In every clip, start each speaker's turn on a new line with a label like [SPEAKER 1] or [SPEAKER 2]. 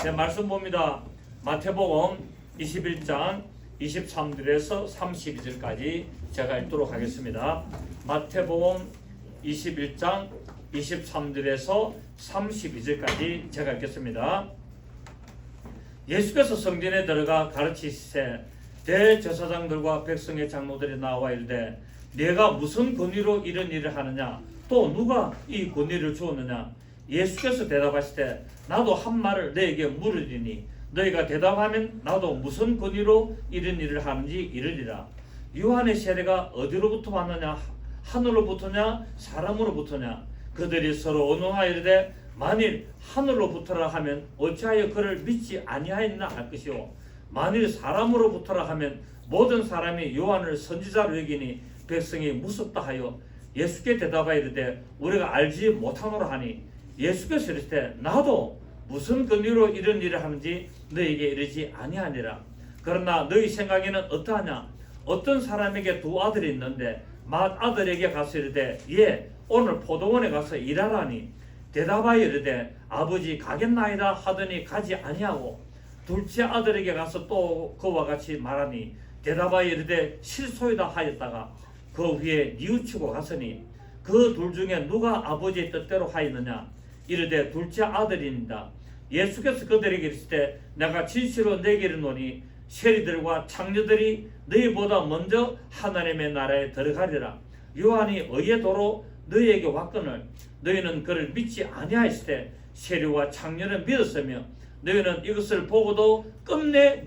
[SPEAKER 1] 네, 말씀 봅니다. 마태복음 21장 23절에서 32절까지 제가 읽도록 하겠습니다. 마태복음 21장 23절에서 32절까지 제가 읽겠습니다. 예수께서 성전에 들어가 가르치시되 대제사장들과 백성의 장로들이 나와 이르되 내가 무슨 권위로 이런 일을 하느냐, 또 누가 이 권위를 주었느냐. 예수께서 대답하시되 나도 한 말을 너에게 물으리니 너희가 대답하면 나도 무슨 권위로 이런 일을 하는지 이르리라. 요한의 세례가 어디로부터 왔느냐, 하늘로부터냐 사람으로부터냐. 그들이 서로 언어하여 이르되 만일 하늘로부터라 하면 어찌하여 그를 믿지 아니하였나 할 것이요, 만일 사람으로부터라 하면 모든 사람이 요한을 선지자로 여기니 백성이 무섭다 하여 예수께 대답하여 이르되 우리가 알지 못하노라 하니, 예수께서 이르시되 나도 무슨 권위로 이런 일을 하는지 너희에게 이르지 아니하니라. 그러나 너희 생각에는 어떠하냐? 어떤 사람에게 두 아들이 있는데 맏아들에게 가서 이르되 예 오늘 포도원에 가서 일하라니, 대답하여 이르되 아버지 가겠나이다 하더니 가지 아니하고, 둘째 아들에게 가서 또 그와 같이 말하니 대답하여 이르되 실소이다 하였다가 그 후에 뉘우치고 갔으니 그 둘 중에 누가 아버지의 뜻대로 하였느냐? 이르되 둘째 아들입니다. 예수께서 그들에게 이르시되 내가 진실로 내게 이르노니 세리들과 창녀들이 너희보다 먼저 하나님의 나라에 들어가리라. 요한이 의의 도로 너희에게 왔거늘 너희는 그를 믿지 아니하였으되 세리와 창녀는 믿었으며 너희는 이것을 보고도 끝내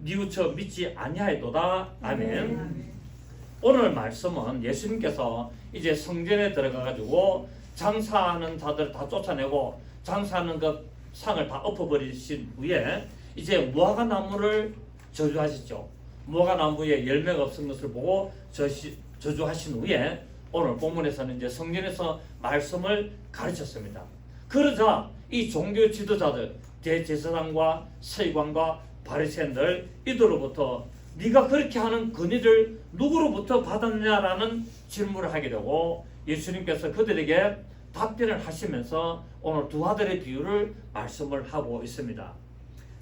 [SPEAKER 1] 뉘우쳐 믿지 아니하였도다. 아멘. 오늘 말씀은 예수님께서 이제 성전에 들어가가지고 장사하는 자들 다 쫓아내고 장사하는 그 상을 다 엎어버리신 후에 이제 무화과나무를 저주하셨죠. 무화과나무에 열매가 없은 것을 보고 저주하신 후에 오늘 본문에서는 이제 성전에서 말씀을 가르쳤습니다. 그러자 이 종교 지도자들, 대제사장과 서기관과 바리새인들 이들로부터 네가 그렇게 하는 권위를 누구로부터 받았냐라는 질문을 하게 되고, 예수님께서 그들에게 답변을 하시면서 오늘 두 아들의 비유를 말씀을 하고 있습니다.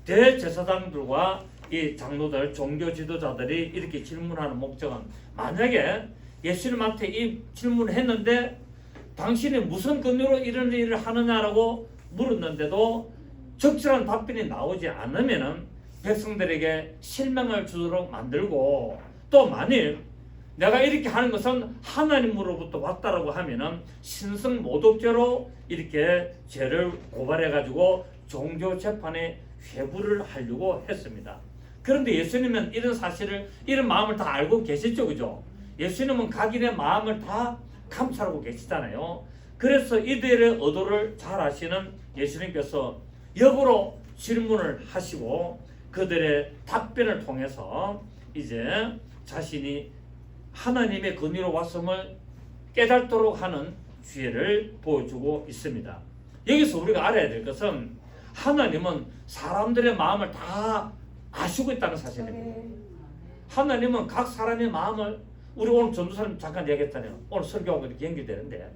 [SPEAKER 1] 대제사장들과 이 장로들, 종교 지도자들이 이렇게 질문하는 목적은, 만약에 예수님한테 이 질문을 했는데 당신이 무슨 권위로 이런 일을 하느냐라고 물었는데도 적절한 답변이 나오지 않으면은 백성들에게 실망을 주도록 만들고, 또 만일 내가 이렇게 하는 것은 하나님으로부터 왔다라고 하면은 신성모독죄로 이렇게 죄를 고발해가지고 종교 재판에 회부를 하려고 했습니다. 그런데 예수님은 이런 사실을, 이런 마음을 다 알고 계셨죠, 그죠? 예수님은 각인의 마음을 다 감찰하고 계시잖아요. 그래서 이들의 의도를 잘 아시는 예수님께서 역으로 질문을 하시고 그들의 답변을 통해서 이제 자신이 하나님의 권위로 왔음을 깨닫도록 하는 기회를 보여주고 있습니다. 여기서 우리가 알아야 될 것은 하나님은 사람들의 마음을 다 아시고 있다는 사실입니다. 하나님은 각 사람의 마음을, 우리 오늘 전도사님 잠깐 얘기했잖아요. 오늘 설교하고 이렇게 연결되는데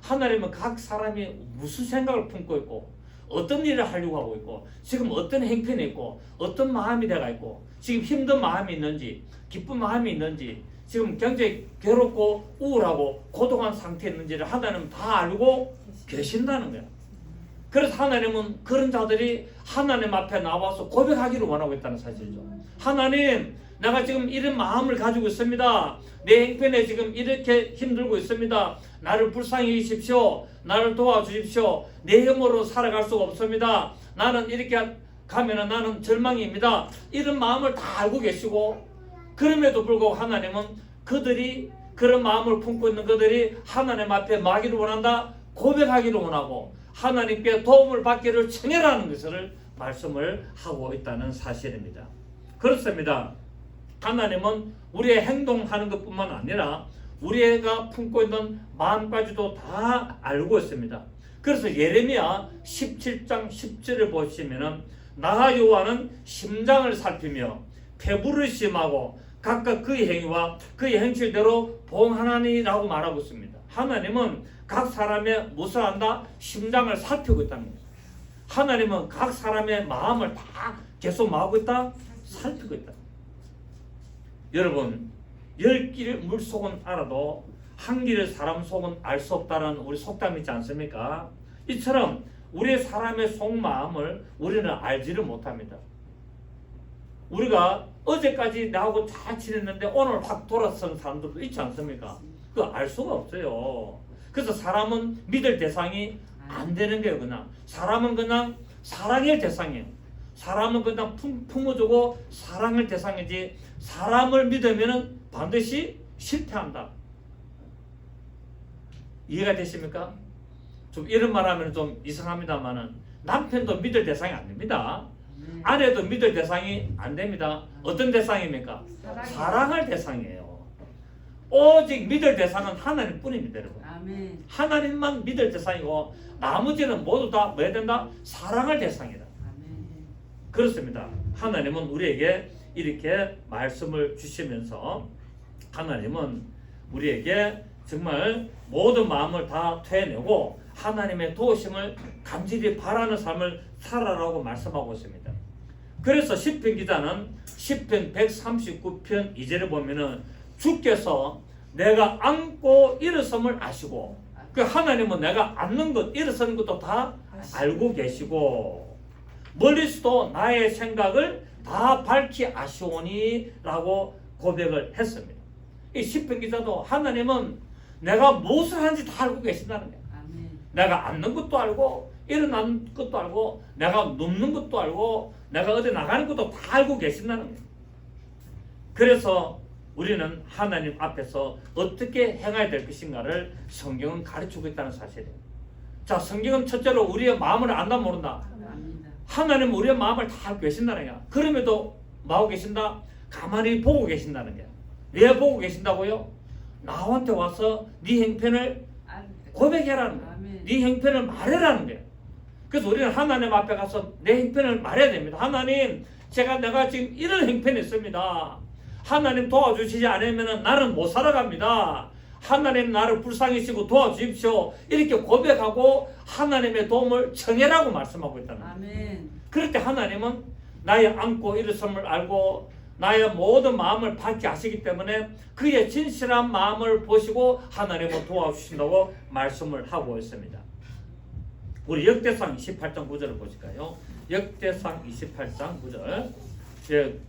[SPEAKER 1] 하나님은 각 사람이 무슨 생각을 품고 있고 어떤 일을 하려고 하고 있고 지금 어떤 행편이 있고 어떤 마음이 내가 있고 지금 힘든 마음이 있는지 기쁜 마음이 있는지 지금 굉장히 괴롭고 우울하고 고독한 상태에 있는지를 하나님은 다 알고 계신다는 거예요. 그래서 하나님은 그런 자들이 하나님 앞에 나와서 고백하기를 원하고 있다는 사실이죠. 하나님, 내가 지금 이런 마음을 가지고 있습니다. 내 행편에 지금 이렇게 힘들고 있습니다. 나를 불쌍히 여기십시오. 나를 도와주십시오. 내 힘으로 살아갈 수가 없습니다. 나는 이렇게 가면은 나는 절망입니다. 이런 마음을 다 알고 계시고, 그럼에도 불구하고 하나님은 그들이 그런 마음을 품고 있는 그들이 하나님 앞에 마기를 원한다, 고백하기를 원하고 하나님께 도움을 받기를 청해라는 것을 말씀을 하고 있다는 사실입니다. 그렇습니다. 하나님은 우리의 행동하는 것뿐만 아니라 우리가 품고 있는 마음까지도 다 알고 있습니다. 그래서 예레미야 17장 10절을 보시면은 나 여호와는 심장을 살피며 폐부를 심하고 각각 그의 행위와 그의 행실대로 봉하나니라고 말하고 있습니다. 하나님은 각 사람의 무엇을 한다? 심장을 살피고 있다는 거죠. 하나님은 각 사람의 마음을 다 계속 뭐하고 있다? 살피고 있다. 여러분, 10길 물속은 알아도 한 길 사람 속은 알 수 없다는 우리 속담이 있지 않습니까? 이처럼 우리 사람의 속마음을 우리는 알지를 못합니다. 우리가 어제까지 나하고 잘 지냈는데 오늘 확 돌아선 사람들도 있지 않습니까? 그거 알 수가 없어요. 그래서 사람은 믿을 대상이 안 되는 거예요. 그냥 사람은 그냥 사랑의 대상이에요. 사람은 그냥 품어주고 사랑의 대상이지, 사람을 믿으면 반드시 실패한다. 이해가 되십니까? 좀 이런 말 하면 좀 이상합니다만은 남편도 믿을 대상이 안 됩니다. 아내도 믿을 대상이 안 됩니다. 어떤 대상입니까? 사랑할 대상이에요. 오직 믿을 대상은 하나님 뿐입니다, 여러분.
[SPEAKER 2] 아멘.
[SPEAKER 1] 하나님만 믿을 대상이고 나머지는 모두 다 뭐 해야 된다? 사랑할 대상이다.
[SPEAKER 2] 아멘.
[SPEAKER 1] 그렇습니다. 하나님은 우리에게 이렇게 말씀을 주시면서 하나님은 우리에게 정말 모든 마음을 다 토해내고 하나님의 도우심을 간절히 바라는 삶을 살아라고 말씀하고 있습니다. 그래서 시편 기자는 시편 139편 2절에 보면은 주께서 내가 앉고 일어섬을 아시고, 그 하나님은 내가 앉는 것, 일어서는 것도 다 알고 계시고 멀리서도 나의 생각을 다 밝히 아시오니 라고 고백을 했습니다. 이 시편 기자도 하나님은 내가 무엇을 하는지 다 알고 계신다는 거예요.
[SPEAKER 2] 아멘.
[SPEAKER 1] 내가 앉는 것도 알고 일어나는 것도 알고 내가 눕는 것도 알고 내가 어디 나가는 것도 다 알고 계신다는 거예요. 그래서 우리는 하나님 앞에서 어떻게 행해야 될 것인가를 성경은 가르치고 있다는 사실이에요. 자, 성경은 첫째로 우리의 마음을 안다 모른다.
[SPEAKER 2] 압니다.
[SPEAKER 1] 하나님은 우리의 마음을 다 알고 계신다는 거야. 그럼에도 뭐하고 계신다? 가만히 보고 계신다는 거야. 왜 보고 계신다고요? 나한테 와서 네 형편을 고백해라는 거야.
[SPEAKER 2] 아멘.
[SPEAKER 1] 네 형편을 말해라는 거야. 그래서 우리는 하나님 앞에 가서 내 형편을 말해야 됩니다. 하나님, 내가 지금 이런 형편이 있습니다. 하나님 도와주시지 않으면 나는 못 살아갑니다. 하나님 나를 불쌍히시고 도와주십시오. 이렇게 고백하고 하나님의 도움을 청해라고 말씀하고 있다는 거예요.
[SPEAKER 2] 아멘.
[SPEAKER 1] 그럴 때 하나님은 나의 앉고 일어섬을 알고 나의 모든 마음을 밝게 아시기 때문에 그의 진실한 마음을 보시고 하나님은 도와주신다고 말씀을 하고 있습니다. 우리 역대상 28장 9절을 보실까요? 역대상 28장 9절.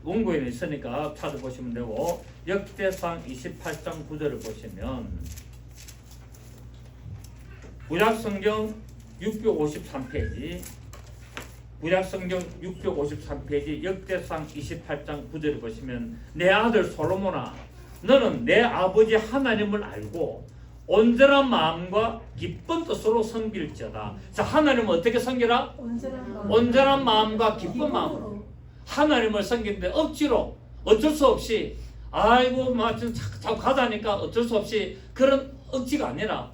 [SPEAKER 1] 원고에는 있으니까 찾아보시면 되고, 역대상 28장 9절을 보시면 구약성경 653페이지, 구약성경 653페이지 역대상 28장 9절을 보시면, 내 아들 솔로몬아, 너는 내 아버지 하나님을 알고 온전한 마음과 기쁜 뜻으로 섬길지어다. 자, 하나님은 어떻게 섬기라? 온전한 마음과 기쁜 마음으로 하나님을 섬기는데 억지로 어쩔 수 없이 아이고 자꾸 가자니까 어쩔 수 없이 그런 억지가 아니라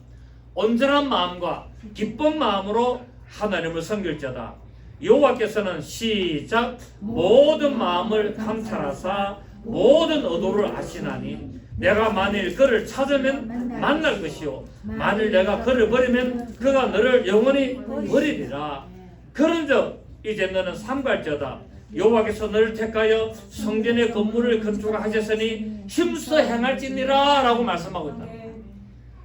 [SPEAKER 1] 온전한 마음과 기쁜 마음으로 하나님을 섬길지어다. 여호와께서는 시작 모든 마음을 감찰하사 모든 의도를 아시나니 내가 만일 그를 찾으면 만날 것이요 만일 내가 그를 버리면 그가 너를 영원히 버리리라. 그런즉 이제 너는 삼갈지어다. 여호와께서 너를 택하여 성전의 건물을 건축하셨으니 힘써 행할지니라 라고 말씀하고 있다.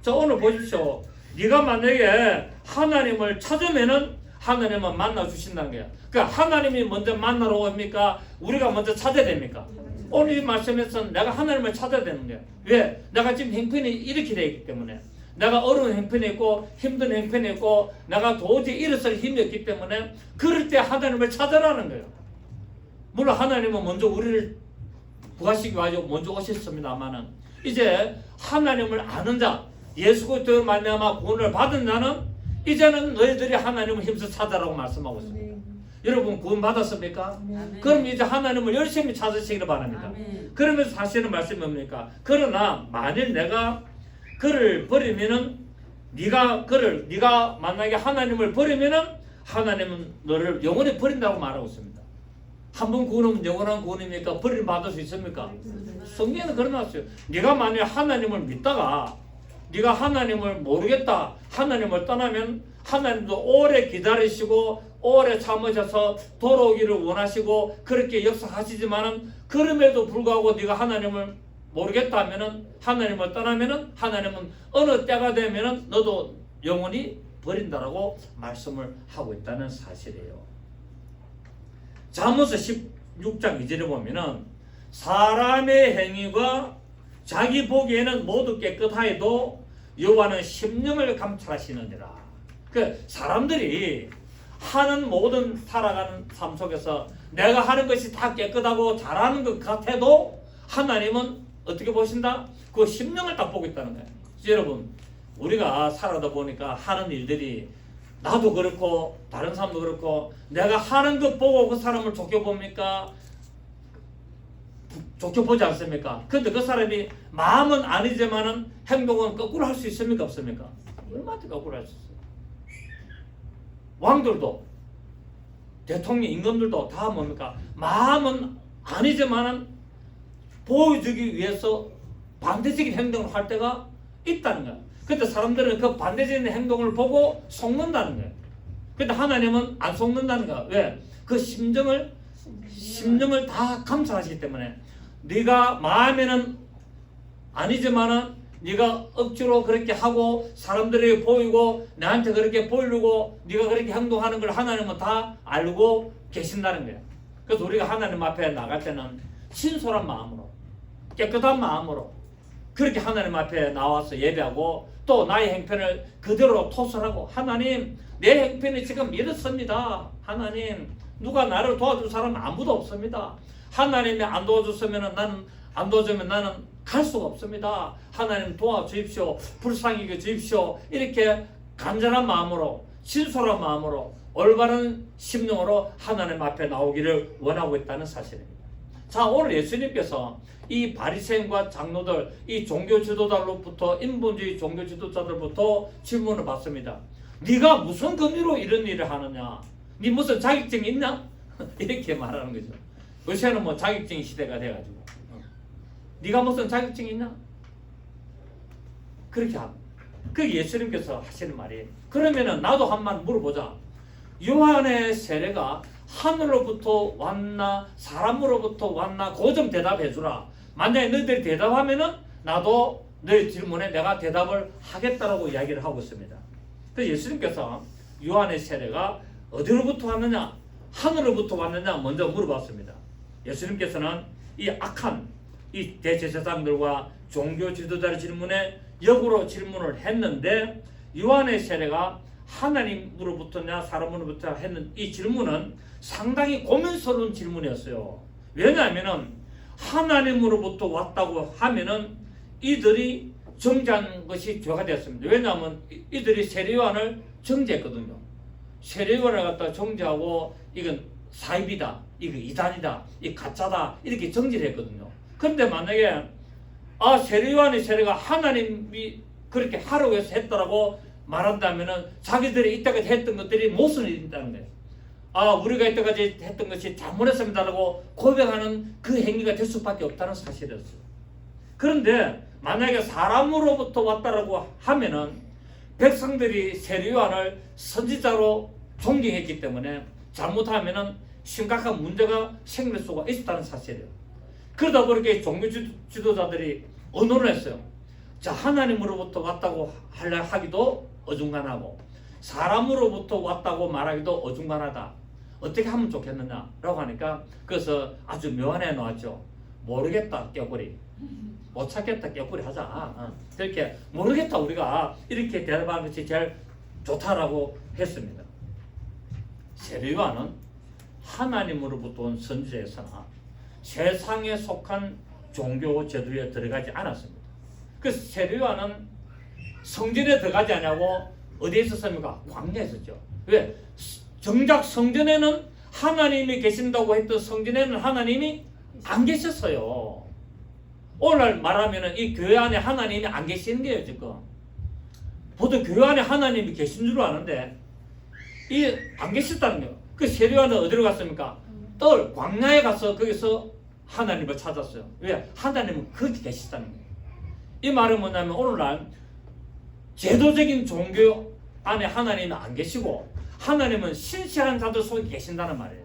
[SPEAKER 1] 자, 오늘 보십시오. 네가 만약에 하나님을 찾으면은 하나님은 만나 주신다는 거야. 그러니까 하나님이 먼저 만나러 옵니까? 우리가 먼저 찾아야 됩니까? 오늘 이 말씀에서는 내가 하나님을 찾아야 되는 거야. 왜? 내가 지금 형편이 이렇게 되어 있기 때문에, 내가 어려운 형편이 있고 힘든 형편이 있고 내가 도저히 일어설 힘이 없기 때문에 그럴 때 하나님을 찾아라는 거예요. 물론 하나님은 먼저 우리를 구하시기 위하여 먼저 오셨습니다만은 이제 하나님을 아는 자, 예수 그리스도로 말미암아 구원을 받은 자는 이제는 너희들이 하나님을 힘써 찾아라고 말씀하고 있습니다. 여러분 구원 받았습니까? 그럼 이제 하나님을 열심히 찾으시기를 바랍니다.
[SPEAKER 2] 아멘.
[SPEAKER 1] 그러면서 하시는 말씀이 뭡니까? 그러나 만일 내가 그를 버리면은 네가 만약에 하나님을 버리면은 하나님은 너를 영원히 버린다고 말하고 있습니다. 한 번 구원하면 영원한 구원입니까? 버림 받을 수 있습니까? 성경에는 그런 말이에요. 네가 만약 하나님을 믿다가 네가 하나님을 모르겠다, 하나님을 떠나면 하나님도 오래 기다리시고 오래 참으셔서 돌아오기를 원하시고 그렇게 역사하시지만은 그럼에도 불구하고 네가 하나님을 모르겠다 하면은 하나님을 떠나면은 하나님은 어느 때가 되면은 너도 영원히 버린다라고 말씀을 하고 있다는 사실이에요. 잠언서 16장 2절에 보면은 사람의 행위가 자기 보기에는 모두 깨끗하여도 여호와는 심령을 감찰하시느니라. 그 사람들이 하는 모든 살아가는 삶 속에서 내가 하는 것이 다 깨끗하고 잘하는 것 같아도 하나님은 어떻게 보신다? 그 심령을 딱 보고 있다는 거예요. 여러분, 우리가 살아다 보니까 하는 일들이 나도 그렇고 다른 사람도 그렇고 내가 하는 것 보고 그 사람을 좋게 봅니까? 좋게 보지 않습니까? 근데 그 사람이 마음은 아니지만은 행동은 거꾸로 할 수 있습니까? 없습니까? 얼마나 거꾸로 할 수 있어요. 왕들도 대통령 임금들도 다 뭡니까? 마음은 아니지만은 보여주기 위해서 반대적인 행동을 할 때가 있다는 거예요. 근데 사람들은 그 반대적인 행동을 보고 속는다는 거예요. 근데 하나님은 안 속는다는 거야. 왜? 그 심정을 다 감찰하시기 때문에 네가 마음에는 아니지만은 네가 억지로 그렇게 하고 사람들이 보이고 나한테 그렇게 보이려고 네가 그렇게 행동하는 걸 하나님은 다 알고 계신다는 거예요. 그래서 우리가 하나님 앞에 나갈 때는 신솔한 마음으로 깨끗한 마음으로 그렇게 하나님 앞에 나와서 예배하고 또 나의 행편을 그대로 토설하고 하나님 내 행편이 지금 이렇습니다. 하나님 누가 나를 도와줄 사람은 아무도 없습니다. 하나님이 안 도와줬으면 나는 갈 수가 없습니다. 하나님 도와주십시오. 불쌍히 여겨주십시오. 이렇게 간절한 마음으로 진솔한 마음으로 올바른 심령으로 하나님 앞에 나오기를 원하고 있다는 사실입니다. 자, 오늘 예수님께서 이 바리새인과 장로들, 이 종교 지도자로부터 인본주의 종교 지도자들부터 질문을 받습니다. 네가 무슨 권리로 이런 일을 하느냐? 네 무슨 자격증이 있냐? 이렇게 말하는 거죠. 요새는 뭐 자격증 시대가 돼가지고 네가 무슨 자격증이 있냐? 그렇게 하고 그 예수님께서 하시는 말이 그러면은 나도 한번 물어보자. 요한의 세례가 하늘로부터 왔나 사람으로부터 왔나 그거 좀 대답해 주라. 만약에 너희들이 대답하면은 나도 너희 질문에 내가 대답을 하겠다라고 이야기를 하고 있습니다. 그래서 예수님께서 요한의 세례가 어디로부터 왔느냐 하늘로부터 왔느냐 먼저 물어봤습니다. 예수님께서는 이 악한 이 대제사장들과 종교 지도자의 질문에 역으로 질문을 했는데 요한의 세례가 하나님으로부터냐 사람으로부터 했는 이 질문은 상당히 고민스러운 질문이었어요. 왜냐하면은 하나님으로부터 왔다고 하면은 이들이 정죄한 것이 죄가 되었습니다. 왜냐하면 이들이 세례 요한을 정죄했거든요. 세례 요한을 갖다 정죄하고 이건 사입이다, 이거 이단이다, 이 가짜다 이렇게 정죄를 했거든요. 그런데 만약에 세례 요한의 세례가 하나님이 그렇게 하라고 해서 했다라고 말한다면은 자기들이 이때까지 했던 것들이 못을 이룬다는 거예요. 우리가 이때까지 했던 것이 잘못했습니다라고 고백하는 그 행위가 될 수밖에 없다는 사실이었어요. 그런데 만약에 사람으로부터 왔다라고 하면은 백성들이 세례 요한을 선지자로 존경했기 때문에 잘못하면은 심각한 문제가 생길 수가 있었다는 사실이에요. 그러다 보니까 종교 지도자들이 언론을 했어요. 자, 하나님으로부터 왔다고 하기도 어중간하고 사람으로부터 왔다고 말하기도 어중간하다. 어떻게 하면 좋겠느냐라고 하니까 그래서 아주 묘한 애 나왔죠. 모르겠다 껴꾸리. 못 찾겠다 껴꾸리 하자. 그렇게 모르겠다 우리가 이렇게 대답하는 것이 제일 좋다라고 했습니다. 세례 요한은 하나님으로부터 온 선지자였으나 세상에 속한 종교 제도에 들어가지 않았습니다. 그래서 세례 요한은 성전에 들어가지 않냐고 어디에 있었습니까? 광야에 있었죠. 왜? 정작 성전에는 하나님이 계신다고 했던 성전에는 하나님이 안 계셨어요. 오늘 말하면 이 교회 안에 하나님이 안 계시는 거예요. 지금 보통 교회 안에 하나님이 계신 줄 아는데 안 계셨다는 거예요. 그 세례 요한은 어디로 갔습니까? 광야에 가서 거기서 하나님을 찾았어요. 왜? 하나님은 거기 계시다는 거예요. 이 말은 뭐냐면 오늘날 제도적인 종교 안에 하나님은 안 계시고 하나님은 신실한 자들 속에 계신다는 말이에요.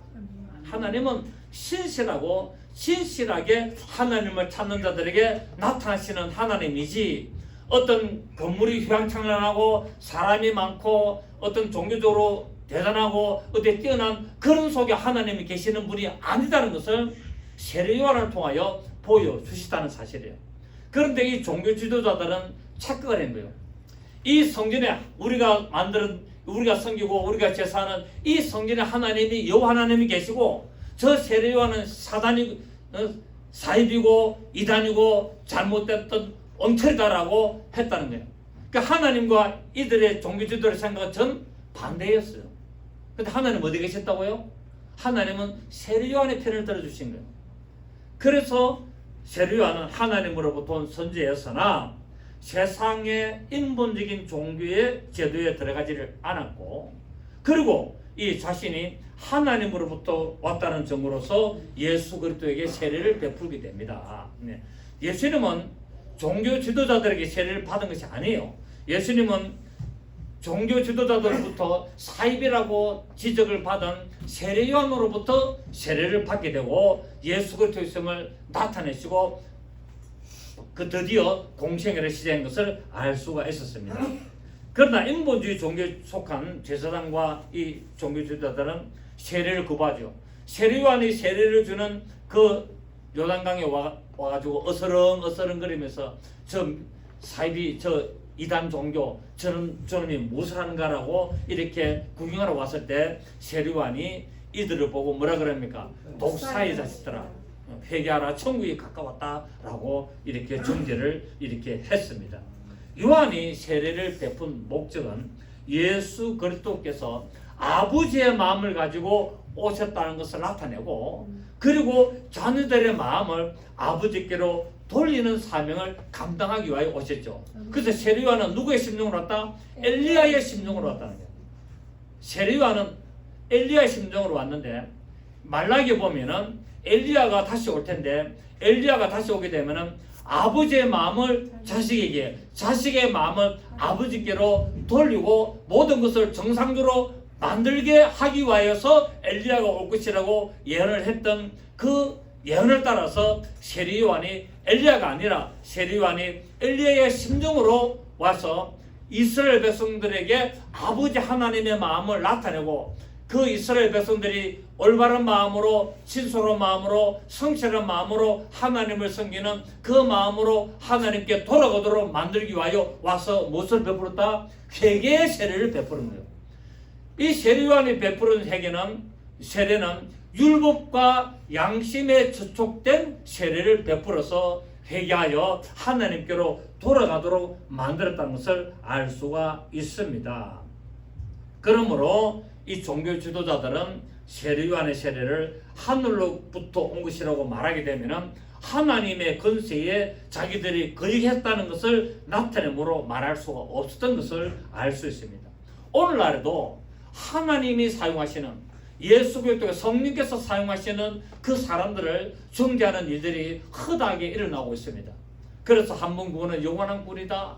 [SPEAKER 1] 하나님은 신실하고 진실하게 하나님을 찾는 자들에게 나타나시는 하나님이지, 어떤 건물이 휘황찬란하고 사람이 많고 어떤 종교적으로 대단하고 어디 뛰어난 그런 속에 하나님이 계시는 분이 아니다는 것을 세례 요한을 통하여 보여주시다는 사실이에요. 그런데 이 종교 지도자들은 착각을 한 거예요. 이 성전에 우리가 만드는, 우리가 섬기고 우리가 제사하는 이 성전에 하나님이, 여호와 하나님이 계시고, 저 세례 요한은 사단이 사입이고 이단이고 잘못됐던 엉터리다라고 했다는 거예요. 그러니까 하나님과 이들의 종교 지도자의 생각은 전 반대였어요. 근데 하나님 어디 계셨다고요? 하나님은 세례 요한의 편을 들어주신 거예요. 그래서 세례 요한은 하나님으로부터 온 선지자였으나 세상의 인본적인 종교의 제도에 들어가지를 않았고, 그리고 이 자신이 하나님으로부터 왔다는 증거로서 예수 그리스도에게 세례를 베풀게 됩니다. 예수님은 종교 지도자들에게 세례를 받은 것이 아니에요. 예수님은 종교 지도자들로부터 사입이라고 지적을 받은 세례 요한으로부터 세례를 받게 되고 예수 그리스도의 있음을 나타내시고 그 드디어 공생애를 시작한 것을 알 수가 있었습니다. 그러나 인본주의 종교에 속한 제사장과 이 종교 지도자들은 세례를 거부하죠. 세례 요한이 세례를 주는 그 요단강에 와가지고 어스렁어스렁거리면서 저 사입이, 저 이단 종교, 저놈이 무엇을 하는가라고 이렇게 구경하러 왔을 때 세례 요한이 이들을 보고 뭐라 그럽니까? 독사의 자식들아, 회개하라, 천국이 가까웠다라고 이렇게 정죄를 이렇게 했습니다. 요한이 세례를 베푼 목적은 예수 그리스도께서 아버지의 마음을 가지고 오셨다는 것을 나타내고, 그리고 자녀들의 마음을 아버지께로 돌리는 사명을 감당하기 위하여 오셨죠. 그래서 세례 요한은 누구의 심령으로 왔다? 엘리야의 심령으로 왔다는 거예요. 세례 요한은 엘리야의 심령으로 왔는데, 말라기에 보면은 엘리야가 다시 올 텐데, 엘리야가 다시 오게 되면은 아버지의 마음을 자식에게, 자식의 마음을 아버지께로 돌리고 모든 것을 정상적으로 만들게 하기 위하여서 엘리야가 올 것이라고 예언을 했던 그 예언을 따라서 세례 요한이 엘리야가 아니라 세례 요한이 엘리야의 심정으로 와서 이스라엘 백성들에게 아버지 하나님의 마음을 나타내고, 그 이스라엘 백성들이 올바른 마음으로, 진솔한 마음으로, 성실한 마음으로 하나님을 섬기는 그 마음으로 하나님께 돌아가도록 만들기 위하여 와서 무엇을 베풀었다? 회개의 세례를 베푸는 거예요. 이 세례 요한이 베푸는 세례는 율법과 양심에 저촉된 세례를 베풀어서 회개하여 하나님께로 돌아가도록 만들었다는 것을 알 수가 있습니다. 그러므로 이 종교 지도자들은 세례 요한의 세례를 하늘로부터 온 것이라고 말하게 되면 하나님의 권세에 자기들이 거역했다는 것을 나타내므로 말할 수가 없었던 것을 알 수 있습니다. 오늘날에도 하나님이 사용하시는, 예수 그리스도의 성령께서 사용하시는 그 사람들을 정죄하는 일들이 허다하게 일어나고 있습니다. 그래서 한 번 구원은 영원한 구원이다,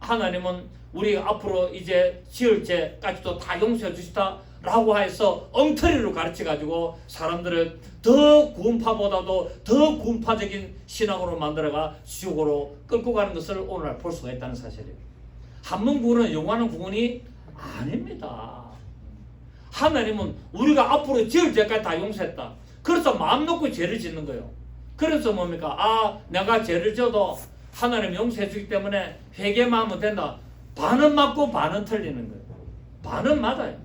[SPEAKER 1] 하나님은 우리 앞으로 이제 지을 죄까지도 다 용서해 주시다 라고 해서 엉터리로 가르쳐 가지고 사람들을 더 구원파보다도 더 구원파적인 신앙으로 만들어가 지옥으로 끌고 가는 것을 오늘날 볼 수가 있다는 사실이에요. 한 번 구원은 영원한 구원이 아닙니다. 하나님은 우리가 앞으로 지을 죄까지 다 용서했다. 그래서 마음 놓고 죄를 짓는 거예요. 그래서 뭡니까? 내가 죄를 져도 하나님 용서해 주기 때문에 회개만 하면 된다. 반은 맞고 반은 틀리는 거예요. 반은 맞아요.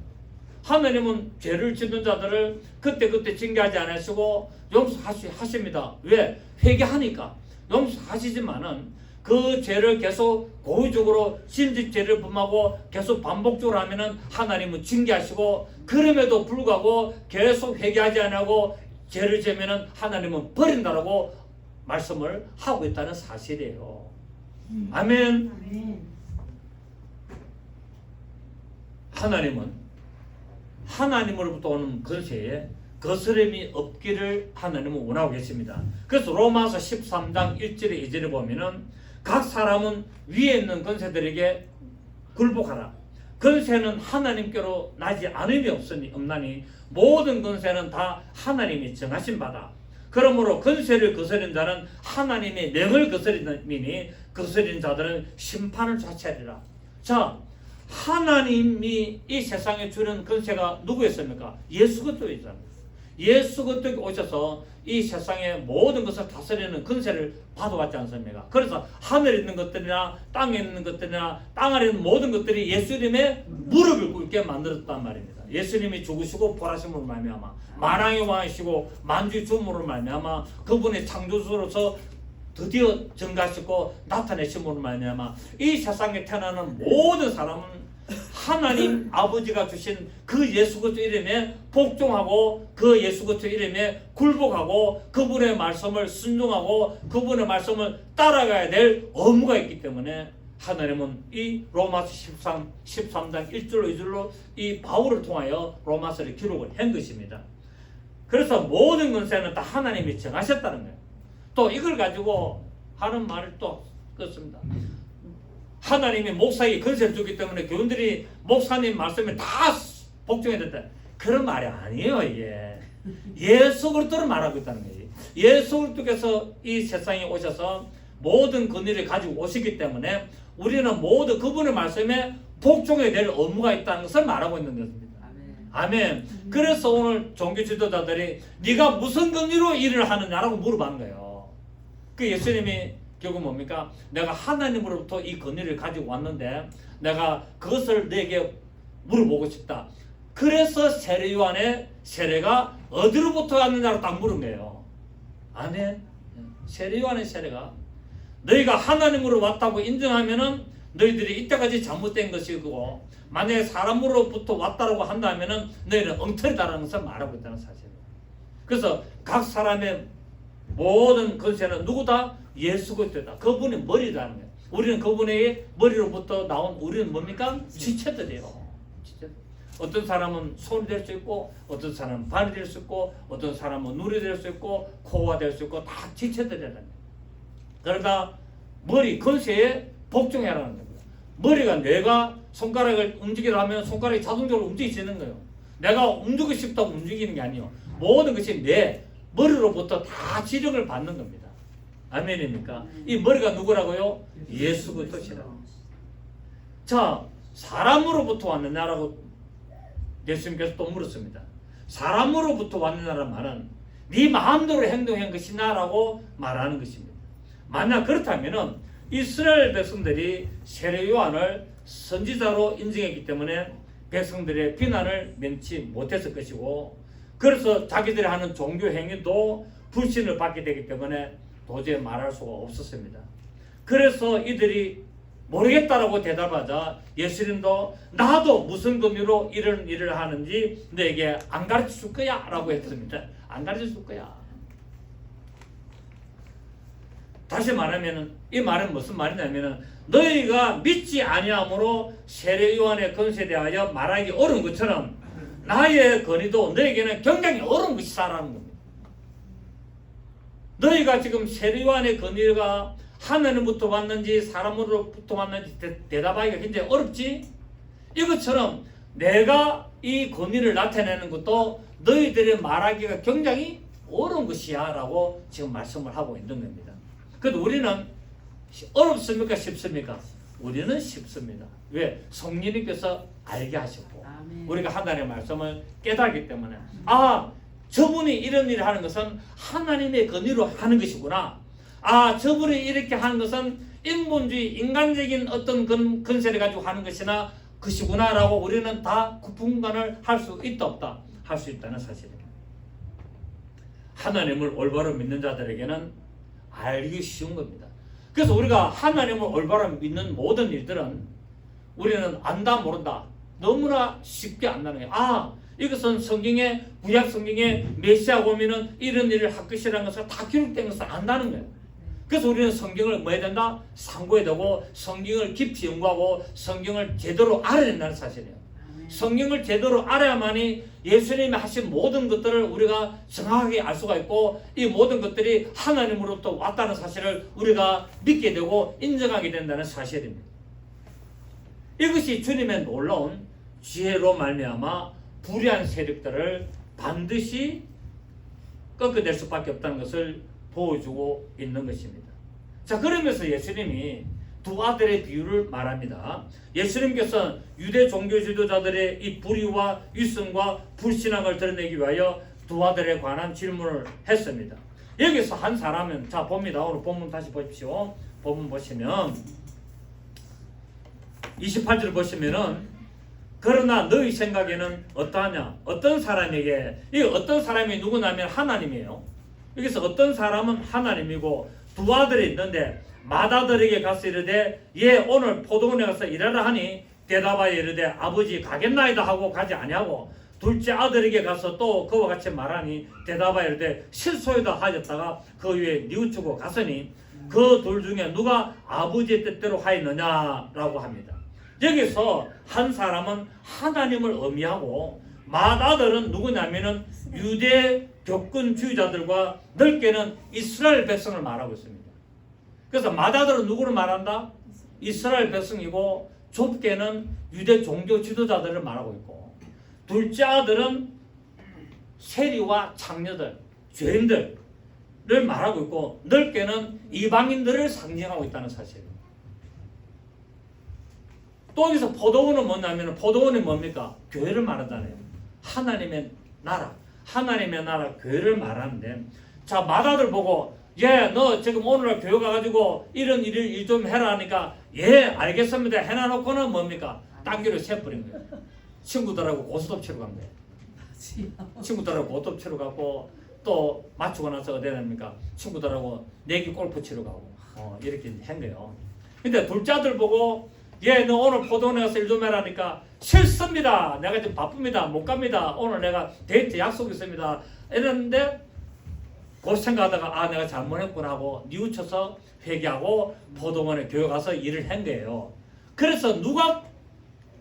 [SPEAKER 1] 하나님은 죄를 짓는 자들을 그때그때 징계하지 않으시고 용서하십니다. 왜? 회개하니까 용서하시지만은 그 죄를 계속 고의적으로 신직죄를 범하고 계속 반복적으로 하면은 하나님은 징계하시고, 그럼에도 불구하고 계속 회개하지 않고 죄를 지으면은 하나님은 버린다라고 말씀을 하고 있다는 사실이에요. 아멘. 하나님은 하나님으로부터 오는 권세에 거스름이 없기를 하나님은 원하고 계십니다. 그래서 로마서 13장 1절에 2절에 보면은 각 사람은 위에 있는 권세들에게 굴복하라. 근세는 하나님께로 나지 않음이 없나니 모든 근세는 다 하나님이 정하신 바다. 그러므로 근세를 거스린 자는 하나님의 명을 거스리니 거스린 자들은 심판을 자체하리라. 자, 하나님이 이 세상에 주는 근세가 누구였습니까? 예수 그리스도이잖아요. 예수 그리스도께 오셔서 이 세상의 모든 것을 다스리는 근세를 받아왔지 않습니까? 그래서 하늘에 있는 것들이나 땅에 있는 것들이나 땅 아래 있는 모든 것들이 예수님의 무릎을 꿇게 만들었단 말입니다. 예수님이 죽으시고 부활하심으로 말미암아 만왕의 왕이시고 만주의 주님으로 말미암아 그분의 창조주로서 드디어 증가하시고 나타내심으로 말미암아 이 세상에 태어나는 모든 사람은 하나님 아버지가 주신 그 예수 그리스도 이름에 복종하고 그 예수 그리스도 이름에 굴복하고 그분의 말씀을 순종하고 그분의 말씀을 따라가야 될 의무가 있기 때문에 하나님은 이 로마서 13장 1절로 2절로 이 바울을 통하여 로마서를 기록을 한 것입니다. 그래서 모든 권세는 다 하나님이 정하셨다는 거예요. 또 이걸 가지고 하는 말을 또 그렇습니다. 하나님이 목사에게 권세를 주기 때문에 교인들이 목사님 말씀에 다 복종해야 된다. 그런 말이 아니에요. 이게 예수 그리스도를 말하고 있다는 거예요. 예수 그리스도께서 이 세상에 오셔서 모든 권위를 가지고 오시기 때문에 우리는 모두 그분의 말씀에 복종해야 될 의무가 있다는 것을 말하고 있는 것입니다. 아멘. 그래서 오늘 종교 지도자들이 네가 무슨 권위로 일을 하느냐라고 물어봤는 거예요. 그 예수님이 결국 뭡니까? 내가 하나님으로부터 이 권위를 가지고 왔는데 내가 그것을 내게 물어보고 싶다. 그래서 세례 요한의 세례가 어디로부터 왔느냐고 딱 물은 거예요. 아멘. 세례 요한의 세례가 너희가 하나님으로 왔다고 인정하면은 너희들이 이때까지 잘못된 것이고 만약에 사람으로부터 왔다고 한다면은 너희는 엉터리다라는 것을 말하고 있다는 사실이에요. 그래서 각 사람의 모든 권세는 누구다? 예수 그리스도다. 그분이 머리라는 거예요. 우리는 그분의 머리로부터 나온 우리는 뭡니까? 지체들이에요. 어떤 사람은 손이 될 수 있고 어떤 사람은 발이 될 수 있고 어떤 사람은 눈이 될 수 있고 코가 될 수 있고 다 지체들이라는 거예요. 그러다 머리 권세에 복종해라는 거예요. 머리가 내가 손가락을 움직이려면 손가락이 자동적으로 움직이지는 거예요. 내가 움직이고 싶다고 움직이는 게 아니에요. 모든 것이 내 머리로부터 다 지령을 받는 겁니다. 아멘입니까? 이 머리가 누구라고요? 예수 그리스도시라고. 자, 사람으로부터 왔느냐라고 예수님께서 또 물었습니다. 사람으로부터 왔느냐라는 말은 네 마음대로 행동한 것이냐라고 말하는 것입니다. 만약 그렇다면은 이스라엘 백성들이 세례 요한을 선지자로 인정했기 때문에 백성들의 비난을 면치 못했을 것이고 그래서 자기들이 하는 종교 행위도 불신을 받게 되기 때문에 도저히 말할 수가 없었습니다. 그래서 이들이 모르겠다라고 대답하자 예수님도 나도 무슨 권위로 이런 일을 하는지 너에게 안 가르쳐 줄 거야 라고 했습니다. 안 가르쳐 줄 거야. 다시 말하면 이 말은 무슨 말이냐면 너희가 믿지 아니함으로 세례 요한의 권세에 대하여 말하기 어려운 것처럼 나의 권위도 너에게는 굉장히 어려운 것이다라는 겁니다. 너희가 지금 세례 요한의 권위가 하나님부터 왔는지 사람으로부터 왔는지 대답하기가 굉장히 어렵지? 이것처럼 내가 이 권위를 나타내는 것도 너희들이 말하기가 굉장히 어려운 것이야 라고 지금 말씀을 하고 있는 겁니다. 그래도 우리는 어렵습니까? 쉽습니까? 우리는 쉽습니다. 왜? 성령님께서 알게 하셨고 우리가 하나님의 말씀을 깨닫기 때문에 저분이 이런 일을 하는 것은 하나님의 권위로 하는 것이구나. 저분이 이렇게 하는 것은 인본주의, 인간적인 어떤 근세를 가지고 하는 것이구나 라고 우리는 다 구분간을 할 수 있다 없다 할 수 있다는 사실입니다. 하나님을 올바로 믿는 자들에게는 알기 쉬운 겁니다. 그래서 우리가 하나님을 올바로 믿는 모든 일들은 우리는 안다 모른다 너무나 쉽게 안다는 거예요. 이것은 성경에 구약 성경에 메시아가 오면은 이런 일을 할 것이라는 것을 다 기록된 것을 안다는 거예요. 그래서 우리는 성경을 뭐 해야 된다? 상고해야 되고 성경을 깊이 연구하고 성경을 제대로 알아야 된다는 사실이에요. 성경을 제대로 알아야만이 예수님이 하신 모든 것들을 우리가 정확하게 알 수가 있고 이 모든 것들이 하나님으로부터 왔다는 사실을 우리가 믿게 되고 인정하게 된다는 사실입니다. 이것이 주님의 놀라운 지혜로 말미암아 불의한 세력들을 반드시 꺾어낼 수밖에 없다는 것을 보여주고 있는 것입니다. 자, 그러면서 예수님이 두 아들의 비유를 말합니다. 예수님께서 유대 종교 지도자들의 이 불의와 위선과 불신앙을 드러내기 위하여 두 아들에 관한 질문을 했습니다. 여기서 한 사람은, 자 봅니다. 오늘 본문 다시 보십시오. 본문 보시면 28절 보시면은, 그러나 너희 생각에는 어떠하냐? 어떤 사람에게, 이 어떤 사람이 누구냐면 하나님이에요. 여기서 어떤 사람은 하나님이고 두 아들이 있는데 맏아들에게 가서 이르되 예 오늘 포도원에 가서 일하라 하니 대답하여 이르되 아버지 가겠나이다 하고 가지 아니하고 둘째 아들에게 가서 또 그와 같이 말하니 대답하여 이르되 실소이다 하였다가 그 위에 뉘우치고 갔으니 그 둘 중에 누가 아버지의 뜻대로 하였느냐라고 합니다. 여기서 한 사람은 하나님을 의미하고 맏아들은 누구냐면은 유대 교권주의자들과 넓게는 이스라엘 백성을 말하고 있습니다. 그래서 맏아들은 누구를 말한다? 이스라엘 백성이고 좁게는 유대 종교 지도자들을 말하고 있고, 둘째 아들은 세리와 창녀들, 죄인들을 말하고 있고, 넓게는 이방인들을 상징하고 있다는 사실입니다. 또 여기서 포도원은 뭐냐면, 포도원이 뭡니까? 교회를 말하잖아요. 하나님의 나라, 하나님의 나라 교회를 말하는데, 자 맏아들 보고 예 너 지금 오늘 교회 가가지고 이런 일 좀 해라 하니까 예 알겠습니다 해놔놓고는 뭡니까? 딴 길로 새버린 거예요. 친구들하고 고스톱 치러 간 거예요. 친구들하고 고스톱 치러 가고 또 맞추고 나서 어디 됩니까? 친구들하고 내기 골프 치러 가고 이렇게 한 거예요. 근데 둘째 아들 보고 예 너 오늘 포도원에 가서 일 좀 해라니까 싫습니다. 내가 지금 바쁩니다. 못 갑니다. 오늘 내가 데이트 약속 있습니다. 이랬는데 그 생각하다가 아 내가 잘못했구나 하고 뉘우쳐서 회개하고 포도원에 교회 가서 일을 한 거예요. 그래서 누가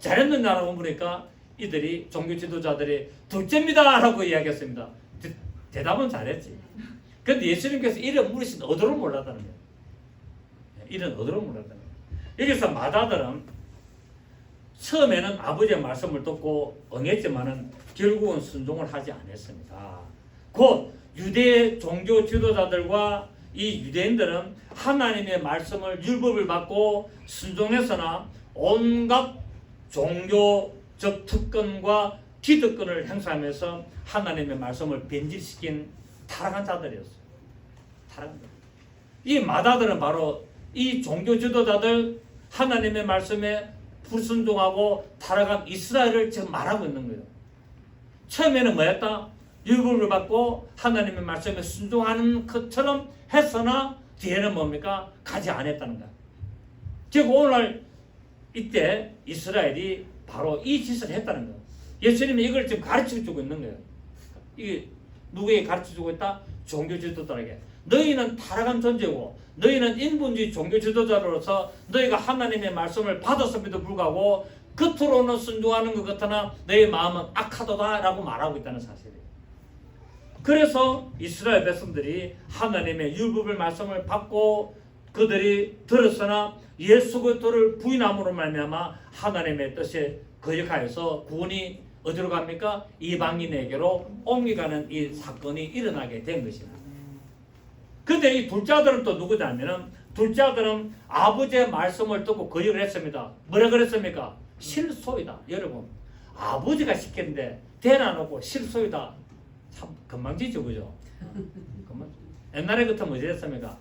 [SPEAKER 1] 잘했느냐라고 물으니까 이들이 종교 지도자들이 둘째입니다 라고 이야기했습니다. 대답은 잘했지. 근데 예수님께서 이런 물으신 어디로 몰랐다는 거예요. 이런 어디로 몰랐다는 거예요. 여기서 맏아들은 처음에는 아버지의 말씀을 듣고 응했지만은 결국은 순종을 하지 않았습니다. 곧 유대 종교 지도자들과 이 유대인들은 하나님의 말씀을 율법을 받고 순종해서나 온갖 종교적 특권과 기득권을 행사하면서 하나님의 말씀을 변질시킨 타락한 자들이었어요. 타락한 자들. 이 맏아들은 바로 이 종교 지도자들 하나님의 말씀에 불순종하고 타락한 이스라엘을 지금 말하고 있는 거예요. 처음에는 뭐였다? 율법을 받고 하나님의 말씀에 순종하는 것처럼 했으나 뒤에는 뭡니까? 가지 않았다는 거야. 결국 오늘날 이때 이스라엘이 바로 이 짓을 했다는 거예요. 예수님이 이걸 지금 가르쳐주고 있는 거예요. 이게 누구에게 가르쳐주고 있다? 종교 지도자에게. 너희는 타락한 존재고 너희는 인본주의 종교 지도자로서 너희가 하나님의 말씀을 받았음에도 불구하고 겉으로는 순종하는 것 같으나 너희 마음은 악하도다 라고 말하고 있다는 사실이에요. 그래서 이스라엘 백성들이 하나님의 율법을 말씀을 받고 그들이 들었으나 예수 그리스도를 부인함으로 말미암아 하나님의 뜻에 거역하여서 구원이 어디로 갑니까? 이방인에게로 옮겨가는 이 사건이 일어나게 된 것입니다. 근데 이 둘째 아들은 또 누구냐면은 둘째 아들은 아버지의 말씀을 듣고 거역을 했습니다. 뭐라 그랬습니까? 실소이다. 여러분 아버지가 시켰는데 대놔놓고 실소이다. 참 건방지죠, 그죠? 옛날에 같으면 어디 했습니까?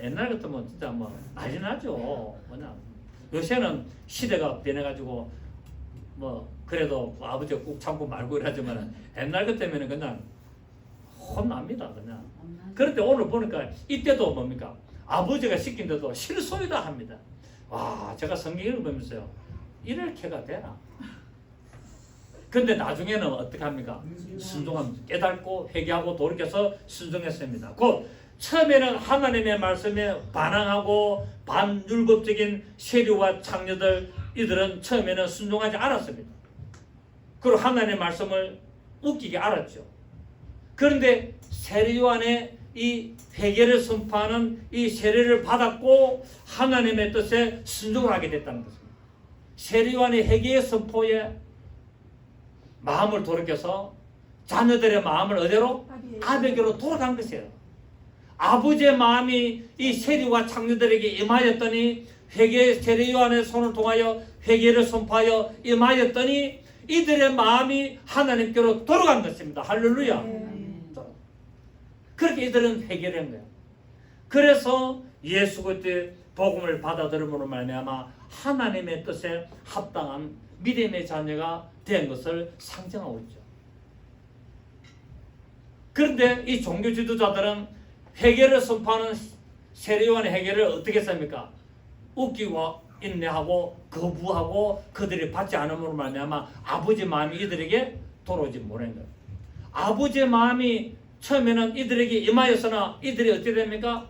[SPEAKER 1] 옛날 같으면 진짜 뭐 난리 나죠. 뭐냐. 요새는 시대가 변해가지고 뭐 그래도 아버지가 꾹 참고 말고 이러지만 옛날 같으면 그냥 혼납니다, 그냥. 그런데 오늘 보니까 이때도 뭡니까? 아버지가 시킨데도 실소이다 합니다. 와, 제가 성경 읽으면서요. 이렇게가 되나? 근데 나중에는 어떻게 합니까? 순종합니다. 깨닫고 회개하고 돌이켜서 순종했습니다. 곧 처음에는 하나님의 말씀에 반항하고 반율법적인 세리와 창녀들 이들은 처음에는 순종하지 않았습니다. 그리고 하나님의 말씀을 웃기게 알았죠. 그런데 세례요한의 이 회개를 선포하는 이 세례를 받았고 하나님의 뜻에 순종을 하게 됐다는 것입니다. 세례요한의 회개의 선포에 마음을 돌이켜서 자녀들의 마음을 어디로? 아베게로 돌아간 것이에요. 아버지의 마음이 이 세리와 창녀들에게 임하였더니 세례요한의 손을 통하여 회개를 선포하여 임하였더니 이들의 마음이 하나님께로 돌아간 것입니다. 할렐루야. 그렇게 이들은 회개를 한 거예요. 그래서 예수 그리스도의 복음을 받아들임으로 말미암아 하나님의 뜻에 합당한 믿음의 자녀가 된 것을 상징하고 있죠. 그런데 이 종교 지도자들은 회개를 선포하는 세례요한의 회개를 어떻게 했습니까? 웃기고 인내하고 거부하고 그들이 받지 않음으로 말미암아 아버지 마음이 이들에게 돌아오지 못한 거예요. 아버지의 마음이 처음에는 이들에게 임하였으나 이들이 어떻게 됩니까?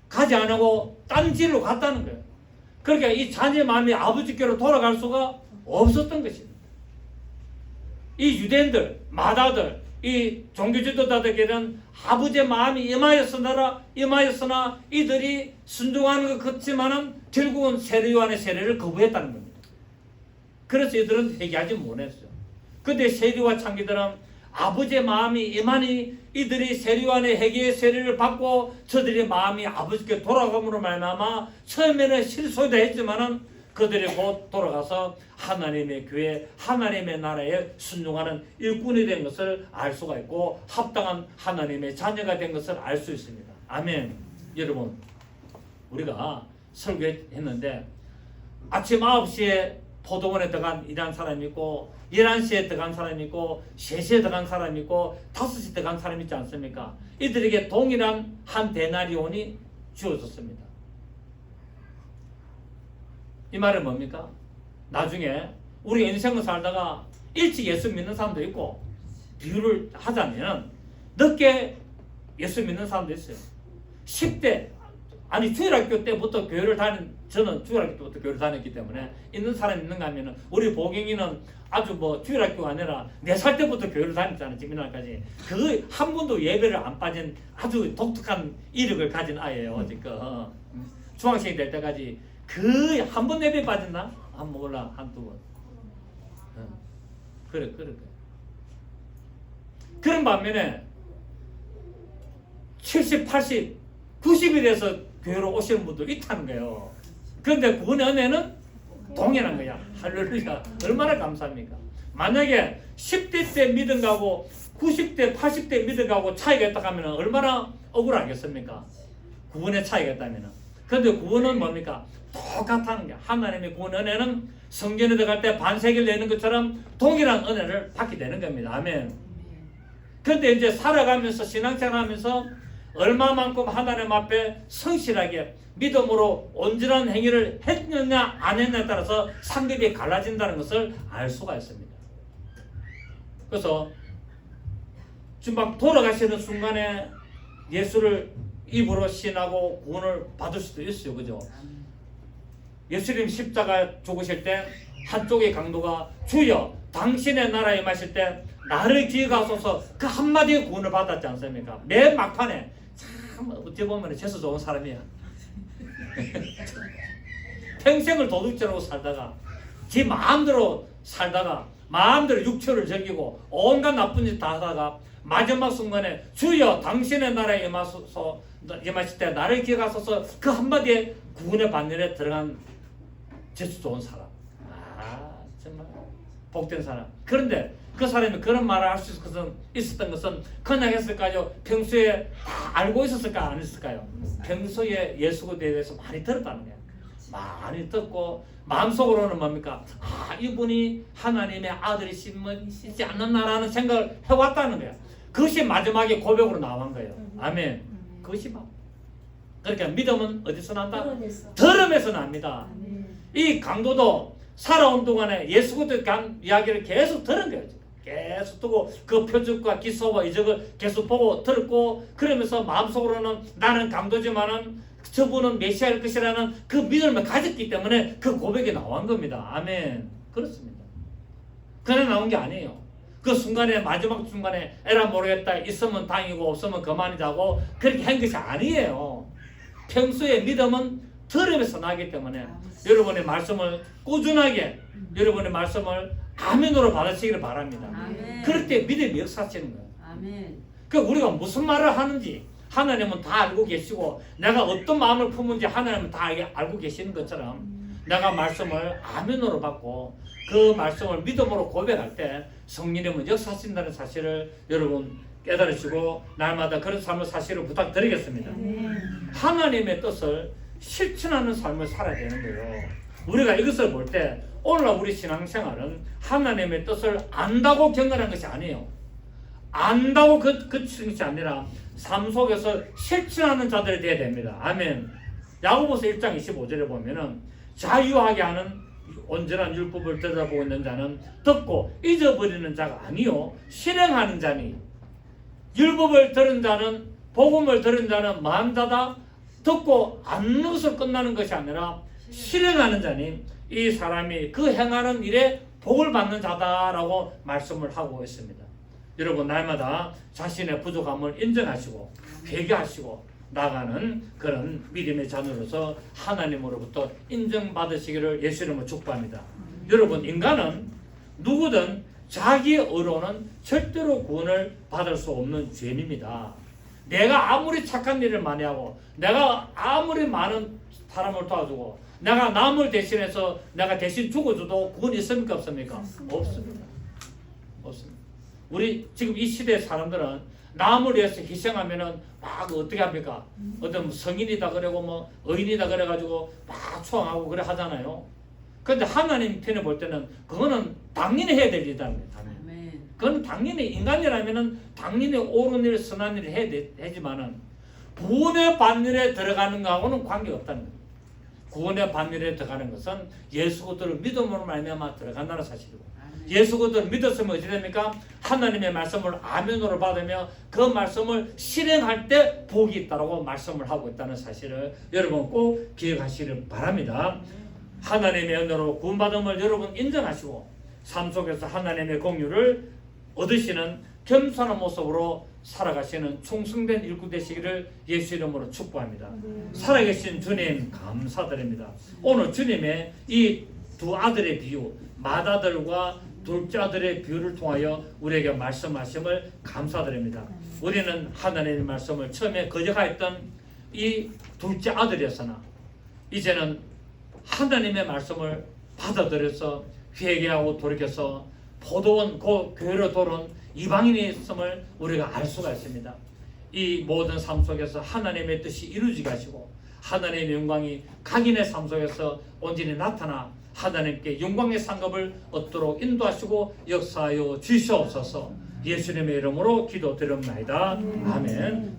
[SPEAKER 1] 가지 않고 딴 길로 갔다는 거예요. 그러니까 이 자녀의 마음이 아버지께로 돌아갈 수가 없었던 것입니다. 이 유대인들, 마다들, 이 종교 지도자들에게는 아버지의 마음이 임하였으나 이들이 순종하는 것 같지만은 결국은 세례요한의 세례를 거부했다는 겁니다. 그래서 이들은 회개하지 못했어요. 그런데 세리와 창기들은 아버지의 마음이 임하니 이들이 세례요한의 회개의 세례를 받고 저들의 마음이 아버지께 돌아감으로 말미암아 처음에는 실수도 했지만은 그들이 곧 돌아가서 하나님의 교회, 하나님의 나라에 순종하는 일꾼이 된 것을 알 수가 있고 합당한 하나님의 자녀가 된 것을 알 수 있습니다. 아멘. 여러분, 우리가 설교했는데 아침 9시에 포도원에 들어간 일한 사람이 있고 11시에 들어간 사람이 있고 3시에 들어간 사람이 있고 5시에 들어간 사람이 있지 않습니까? 이들에게 동일한 한 데나리온이 주어졌습니다. 이 말은 뭡니까? 나중에 우리 인생을 살다가 일찍 예수 믿는 사람도 있고 비유를 하자면 늦게 예수 믿는 사람도 있어요. 10대 아니 주일학교 때부터 교회를 저는 주일학교 때부터 교회를 다녔기 때문에 있는 사람이 있는가 하면은 우리 보경이는 아주 뭐 주일학교가 아니라 4살 때부터 교회를 다녔잖아요. 지금날까지 그 한 번도 예배를 안 빠진 아주 독특한 이력을 가진 아이예요. 지금 중학생이 될 때까지 그 한 번 예배 빠졌나? 한 몰라 한두 번. 그래. 그런 반면에 70, 80, 90이 돼서 교회로 오시는 분도 있다는 거예요. 그런데 구원의 은혜는 동일한 거야. 할렐루야. 얼마나 감사합니까? 만약에 10대 때 믿음 가고 90대, 80대 믿음 가고 차이가 있다 하면 얼마나 억울하겠습니까? 구원의 차이가 있다면. 그런데 구원은 뭡니까? 똑같다는 게 하나님의 구원 은혜는 성전에 들어갈 때 반세기를 내는 것처럼 동일한 은혜를 받게 되는 겁니다. 아멘. 그런데 이제 살아가면서 신앙생활하면서 얼마만큼 하나님 앞에 성실하게 믿음으로 온전한 행위를 했느냐 안 했느냐에 따라서 상급이 갈라진다는 것을 알 수가 있습니다. 그래서 지금 막 돌아가시는 순간에 예수를 입으로 신하고 구원을 받을 수도 있어요. 그죠? 예수님 십자가 죽으실 때 한쪽의 강도가 주여 당신의 나라에 임하실 때 나를 기억하소서 그 한마디에 구원을 받았지 않습니까? 맨 막판에 참 어찌 보면 재수 좋은 사람이야. 평생을 도둑질하고 살다가 지 마음대로 살다가 마음대로 육체를 즐기고 온갖 나쁜 짓 다 하다가 마지막 순간에 주여 당신의 나라에 임하실 때 나를 기억하소서 그 한마디에 구원의 반열에 들어간 재수 좋은 사람. 정말 복된 사람. 그런데 그 사람이 그런 말을 할 수 있었던 것은 그냥 했을까요? 평소에 다 알고 있었을까? 안 했을까요? 평소에 예수에 대해서 많이 들었다는 거예요. 많이 듣고 마음속으로는 뭡니까? 이분이 하나님의 아들이시지 않느냐라는 생각을 해왔다는 거예요. 그것이 마지막에 고백으로 나온 거예요. 아멘. 그것이 막. 그러니까 믿음은 어디서 난다? 들음에서 납니다. 이 강도도 살아온 동안에 예수 그리스도에 대한 이야기를 계속 들은 거예요. 계속 듣고 그 표적과 기사와 이적을 계속 보고 들었고 그러면서 마음속으로는 나는 강도지만은 저분은 메시아일 것이라는 그 믿음을 가졌기 때문에 그 고백이 나온 겁니다. 아멘. 그렇습니다. 그냥 나온 게 아니에요. 그 순간에 마지막 순간에 에라 모르겠다 있으면 당이고 없으면 그만이자고 그렇게 한 것이 아니에요. 평소에 믿음은 더럽에서 나기 때문에 여러분의 말씀을 꾸준하게 여러분의 말씀을 아멘으로 받으시기를 바랍니다.
[SPEAKER 2] 아멘.
[SPEAKER 1] 그럴 때 믿음이 역사하시는 거예요.
[SPEAKER 2] 아멘.
[SPEAKER 1] 그 우리가 무슨 말을 하는지 하나님은 다 알고 계시고 내가 어떤 마음을 품은지 하나님은 다 알고 계시는 것처럼 내가 말씀을 아멘으로 받고 그 말씀을 믿음으로 고백할 때 성령님은 역사하신다는 사실을 여러분 깨달으시고 날마다 그런 삶을 사실을 부탁드리겠습니다. 하나님의 뜻을 실천하는 삶을 살아야 되는 거예요. 우리가 이것을 볼 때 오늘날 우리 신앙생활은 하나님의 뜻을 안다고 경건한 것이 아니에요. 안다고 그치는 것이 아니라 삶 속에서 실천하는 자들이 되어야 됩니다. 아멘. 야고보서 1장 25절에 보면은 자유하게 하는 온전한 율법을 들여다보고 있는 자는 듣고 잊어버리는 자가 아니요 실행하는 자니 율법을 들은 자는 복음을 들은 자는 망한 자다. 듣고 앉는 것으로 끝나는 것이 아니라 실행하는 자니 이 사람이 그 행하는 일에 복을 받는 자다라고 말씀을 하고 있습니다. 여러분 날마다 자신의 부족함을 인정하시고 회개하시고 나가는 그런 믿음의 자녀로서 하나님으로부터 인정받으시기를 예수 이름으로 축복합니다. 여러분 인간은 누구든 자기 의로는 절대로 구원을 받을 수 없는 죄인입니다. 내가 아무리 착한 일을 많이 하고 내가 아무리 많은 사람을 도와주고 내가 남을 대신해서 내가 대신 죽어줘도 구원이 있습니까 없습니까? 없습니다. 없습니다. 우리 지금 이 시대의 사람들은 남을 위해서 희생하면은 막 어떻게 합니까? 어떤 성인이다 그러고 뭐 의인이다 그래가지고 막 추앙하고 그래 하잖아요. 그런데 하나님 편에 볼 때는 그거는 당연히 해야 될 일이다. 그건 당연히 인간이라면은 당연히 옳은 일, 선한 일을 해야 되지만은 구원의 반열에 들어가는 거하고는 관계가 없다는 거예요. 구원의 반열에 들어가는 것은 예수 그리스도를 믿음으로 말미암아 들어간다는 사실이고 예수 그리스도를 믿었으면 어찌 됩니까? 하나님의 말씀을 아멘으로 받으며 그 말씀을 실행할 때 복이 있다고 말씀을 하고 있다는 사실을 여러분 꼭 기억하시길 바랍니다. 하나님의 은혜로 구원받음을 여러분 인정하시고 삶 속에서 하나님의 공유를 얻으시는 겸손한 모습으로 살아가시는 충성된 일꾼 되시기를 예수 이름으로 축복합니다. 살아계신 주님 감사드립니다. 오늘 주님의 이 두 아들의 비유 맏아들과 둘째 아들의 비유를 통하여 우리에게 말씀하심을 감사드립니다. 우리는 하나님의 말씀을 처음에 거역하였던 이 둘째 아들이었으나 이제는 하나님의 말씀을 받아들여서 회개하고 돌이켜서 포도원 그 교회로 돌아온 이방인이 있음을 우리가 알 수가 있습니다. 이 모든 삶 속에서 하나님의 뜻이 이루어지게 하시고 하나님의 영광이 각인의 삶 속에서 온전히 나타나 하나님께 영광의 상급을 얻도록 인도하시고 역사하여 주시옵소서. 예수님의 이름으로 기도드립니다. 아멘.